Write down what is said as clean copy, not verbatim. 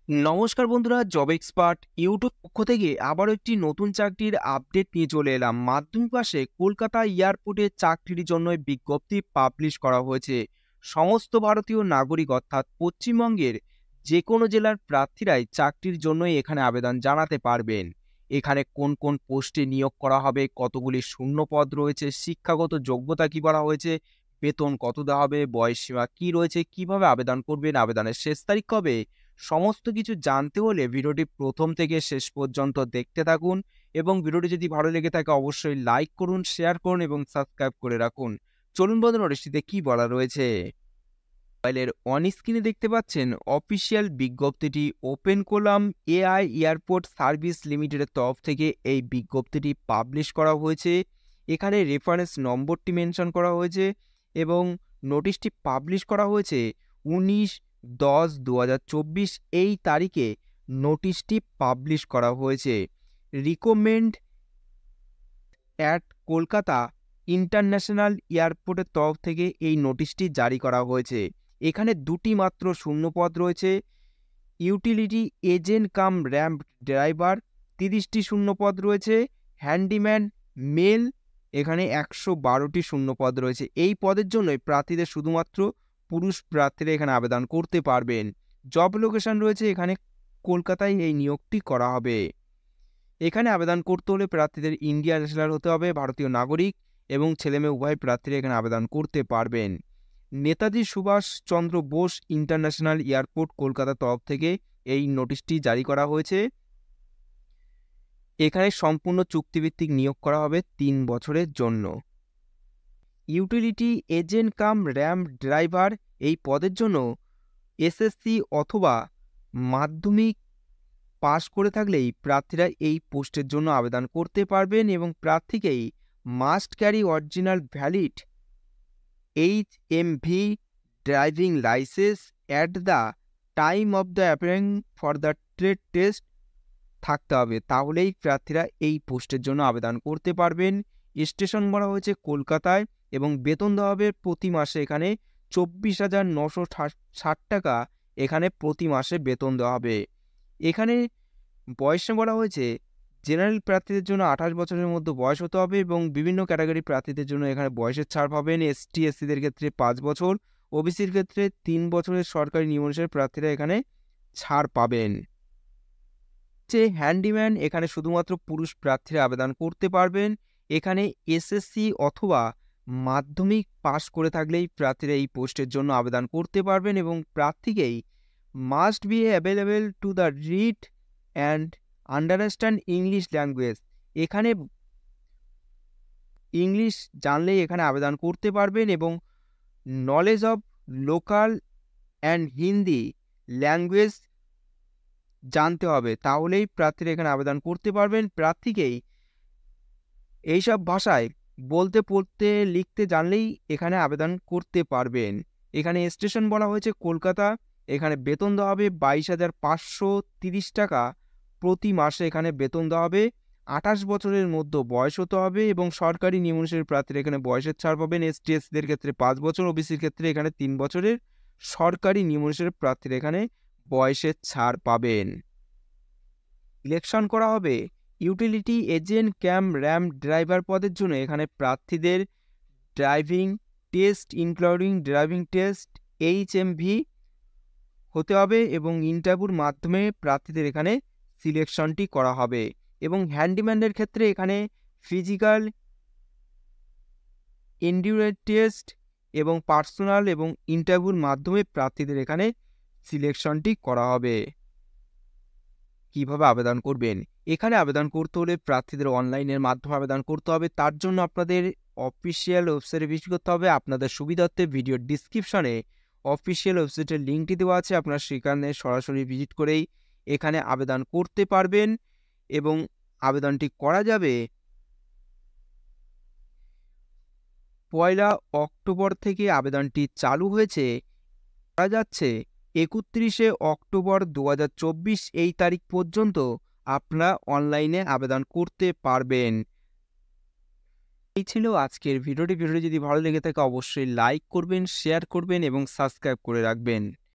নমস্কার বন্ধুরা, job expert YouTube পক্ষ থেকে আবারও একটি নতুন চাকরির আপডেট নিয়ে চলে এলাম। মাধ্যমিক পাশে কলকাতা এয়ারপোর্টে চাকরির জন্য বিজ্ঞপ্তি পাবলিশ করা হয়েছে। সমস্ত ভারতীয় নাগরিক অর্থাৎ পশ্চিমবঙ্গের যে কোনো জেলার প্রার্থীরাই চাকরির জন্যই এখানে আবেদন জানাতে পারবেন। এখানে কোন কোন পোস্টে নিয়োগ করা হবে, কতগুলি শূন্য পদ রয়েছে, শিক্ষাগত যোগ্যতা কী বলা হয়েছে, বেতন কত দেওয়া হবে, বয়সসীমা কী রয়েছে, কিভাবে আবেদন করবেন, আবেদনের শেষ তারিখ কবে, সমস্ত কিছু জানতে হলে ভিডিওটি প্রথম থেকে শেষ পর্যন্ত দেখতে থাকুন। এবং ভিডিওটি যদি ভালো লেগে থাকে অবশ্যই লাইক করুন, শেয়ার করুন এবং সাবস্ক্রাইব করে রাখুন। চলুন বন্ধুরা, নোটিশটিতে কি বলা রয়েছে। মোবাইলের অন স্ক্রিনে দেখতে পাচ্ছেন অফিসিয়াল বিজ্ঞপ্তিটি। ওপেন করলাম। এআই এয়ারপোর্ট সার্ভিস লিমিটেডের তরফ থেকে এই বিজ্ঞপ্তিটি পাবলিশ করা হয়েছে। এখানে রেফারেন্স নম্বরটি মেনশন করা হয়েছে এবং নোটিশটি পাবলিশ করা হয়েছে 19/10/2024 এই তারিখে নোটিশটি পাবলিশ করা হয়েছে। রিকমেন্ড অ্যাট কলকাতা ইন্টারন্যাশনাল এয়ারপোর্টের তরফ থেকে এই নোটিশটি জারি করা হয়েছে। এখানে দুটি মাত্র শূন্যপদ রয়েছে। Utility agent cum ramp driver 30টি শূন্যপদ রয়েছে। হ্যান্ডিম্যান মেল এখানে 112টি শূন্যপদ রয়েছে। এই পদের জন্যই প্রার্থীদের শুধুমাত্র পুরুষ প্রার্থীরা এখানে আবেদন করতে পারবেন। জব লোকেশন রয়েছে এখানে কলকাতায় এই নিয়োগটি করা হবে। এখানে আবেদন করতে হলে প্রার্থীদের ইন্ডিয়ান ন্যাশনাল হতে হবে, ভারতীয় নাগরিক এবং ছেলেমেয়ে উভয় প্রার্থীরা এখানে আবেদন করতে পারবেন। নেতাজি সুভাষচন্দ্র বোস ইন্টারন্যাশনাল এয়ারপোর্ট কলকাতার তরফ থেকে এই নোটিশটি জারি করা হয়েছে। এখানে সম্পূর্ণ চুক্তিভিত্তিক নিয়োগ করা হবে 3 বছরের জন্য। Utility agent cum ramp driver এই পদের জন্য এসএসসি অথবা মাধ্যমিক পাস করে থাকলেই প্রার্থীরা এই পোস্টের জন্য আবেদন করতে পারবেন এবং প্রার্থীকেই must carry original valid HMV driving licence at the time of the appearing for the trade test থাকতে হবে, তাহলেই প্রার্থীরা এই পোস্টের জন্য আবেদন করতে পারবেন। স্টেশন বলা হয়েছে কলকাতায় এবং বেতন দেওয়া হবে প্রতি মাসে এখানে 24,960 টাকা এখানে প্রতি মাসে বেতন দেওয়া হবে। এখানে বয়সে বলা হয়েছে জেনারেল প্রার্থীদের জন্য 28 বছরের মধ্যে বয়স হতে হবে এবং বিভিন্ন ক্যাটাগরি প্রার্থীদের জন্য এখানে বয়সের ছাড় পাবেন। ST SCদের ক্ষেত্রে 5 বছর, ওবিসির ক্ষেত্রে 3 বছরের সরকারি নিয়ম অনুসারে প্রার্থীরা এখানে ছাড় পাবেন। হ্যান্ডিম্যান এখানে শুধুমাত্র পুরুষ প্রার্থীরা আবেদন করতে পারবেন। এখানে এসএসসি অথবা মাধ্যমিক পাস করে থাকলেই প্রার্থীরা এই পোস্টের জন্য আবেদন করতে পারবেন এবং প্রার্থীকেই must be available to the read and understand English language, এখানে ইংলিশ জানলেই এখানে আবেদন করতে পারবেন এবং knowledge of local and Hindi language জানতে হবে, তাহলেই প্রার্থীরা এখানে আবেদন করতে পারবেন। প্রার্থীকেই এইসব ভাষায় বলতে পড়তে লিখতে জানলেই এখানে আবেদন করতে পারবেন। এখানে স্টেশন বলা হয়েছে কলকাতা। এখানে বেতন দেওয়া হবে 22,530 টাকা প্রতি মাসে এখানে বেতন দেওয়া হবে। 28 বছরের মধ্যে বয়স হতে হবে এবং সরকারি নিয়ম অনুসারে প্রার্থীরা এখানে বয়সের ছাড় পাবেন। ST SCদের ক্ষেত্রে 5 বছর, ওবিসির ক্ষেত্রে এখানে 3 বছরের সরকারি নিয়ম অনুসারে প্রার্থীরা এখানে বয়সের ছাড় পাবেন। ইলেকশন করা হবে ইউটিলিটি এজেন্ট ক্যাম র্যাম্প ড্রাইভার পদের জন্য। এখানে প্রার্থীদের driving test including driving test HMV হতে হবে এবং ইন্টারভিউর মাধ্যমে প্রার্থীদের এখানে সিলেকশনটি করা হবে। এবং হ্যান্ডিম্যানের ক্ষেত্রে এখানে ফিজিক্যাল এন্ডিউরেন্স টেস্ট এবং পার্সোনাল এবং ইন্টারভিউর মাধ্যমে প্রার্থীদের এখানে সিলেকশনটি করা হবে। কিভাবে আবেদন করবেন? এখানে আবেদন করতে হলে প্রার্থীদের অনলাইনের মাধ্যমে আবেদন করতে হবে। তার জন্য আপনাদের অফিসিয়াল ওয়েবসাইটে ভিজিট করতে হবে। আপনাদের সুবিধার্থে ভিডিওর ডিসক্রিপশনে অফিসিয়াল ওয়েবসাইটের লিঙ্কটি দেওয়া আছে, আপনারা সেখানে সরাসরি ভিজিট করেই এখানে আবেদন করতে পারবেন এবং আবেদনটি করা যাবে 1 অক্টোবর থেকে আবেদনটি চালু হয়েছে, করা যাচ্ছে 31 অক্টোবর 2024 এই তারিখ পর্যন্ত আপনারা অনলাইনে আবেদন করতে পারবেন। এই ছিল আজকের ভিডিওটি। যদি ভালো লেগে থাকে অবশ্যই লাইক করবেন, শেয়ার করবেন এবং সাবস্ক্রাইব করে রাখবেন।